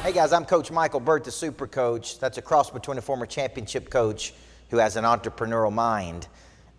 Hey guys, I'm Coach Michael Burt, the Super Coach. That's a cross between a former championship coach who has an entrepreneurial mind.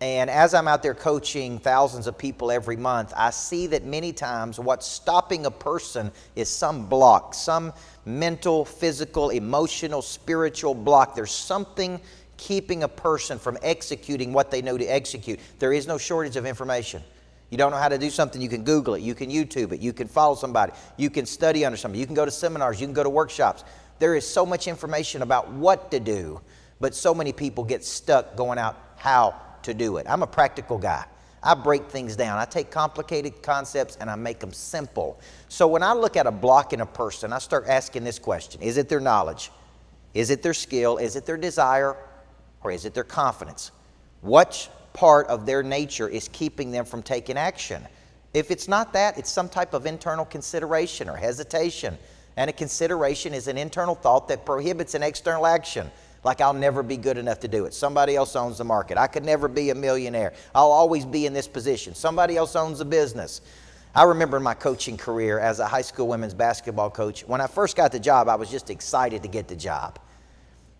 And as I'm out there coaching thousands of people every month, I see that many times what's stopping a person is some block, some mental, physical, emotional, spiritual block. There's something keeping a person from executing what they know to execute. There is no shortage of information. You don't know how to do something, you can Google it, you can YouTube it, you can follow somebody, you can study under somebody, you can go to seminars, you can go to workshops. There is so much information about what to do, but so many people get stuck going out how to do it. I'm a practical guy. I break things down. I take complicated concepts and I make them simple. So when I look at a block in a person, I start asking this question. Is it their knowledge? Is it their skill? Is it their desire? Or is it their confidence? What part of their nature is keeping them from taking action? If it's not that, it's some type of internal consideration or hesitation. And a consideration is an internal thought that prohibits an external action. Like, I'll never be good enough to do it. Somebody else owns the market. I could never be a millionaire. I'll always be in this position. Somebody else owns the business. I remember in my coaching career as a high school women's basketball coach, when I first got the job, I was just excited to get the job.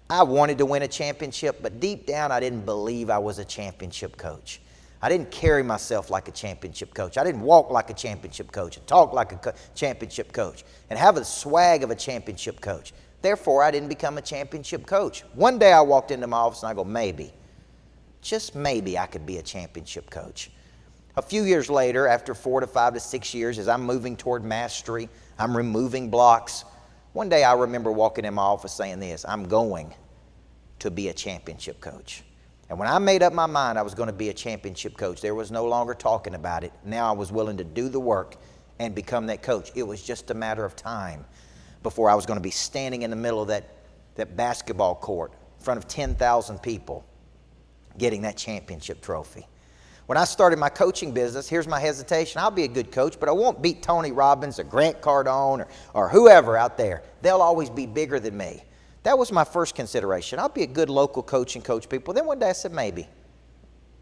I wanted to win a championship, but deep down I didn't believe I was a championship coach. I didn't carry myself like a championship coach. I didn't walk like a championship coach and talk like a championship coach and have the swag of a championship coach. Therefore, I didn't become a championship coach. One day I walked into my office and I go, maybe, just maybe I could be a championship coach. A few years later, after 4 to 5 to 6 years, as I'm moving toward mastery, I'm removing blocks. One day I remember walking in my office saying this, I'm going to be a championship coach. And when I made up my mind I was going to be a championship coach, there was no longer talking about it. Now I was willing to do the work and become that coach. It was just a matter of time before I was going to be standing in the middle of that basketball court in front of 10,000 people getting that championship trophy. When I started my coaching business, here's my hesitation. I'll be a good coach, but I won't beat Tony Robbins or Grant Cardone or whoever out there. They'll always be bigger than me. That was my first consideration. I'll be a good local coach and coach people. Then one day I said, maybe.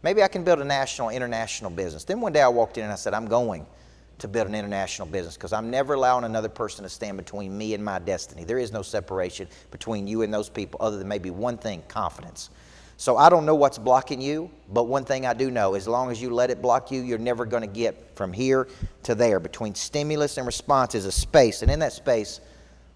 Maybe I can build a national, international business. Then one day I walked in and I said, I'm going to build an international business because I'm never allowing another person to stand between me and my destiny. There is no separation between you and those people other than maybe one thing, confidence. So I don't know what's blocking you, but one thing I do know, as long as you let it block you, you're never going to get from here to there. Between stimulus and response is a space, and in that space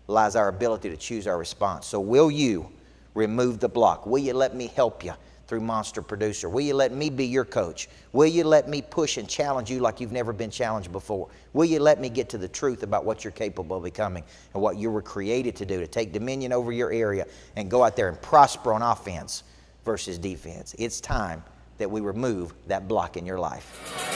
lies our ability to choose our response. So will you remove the block? Will you let me help you through Monster Producer? Will you let me be your coach? Will you let me push and challenge you like you've never been challenged before? Will you let me get to the truth about what you're capable of becoming and what you were created to do, to take dominion over your area and go out there and prosper on offense versus defense? It's time that we remove that block in your life.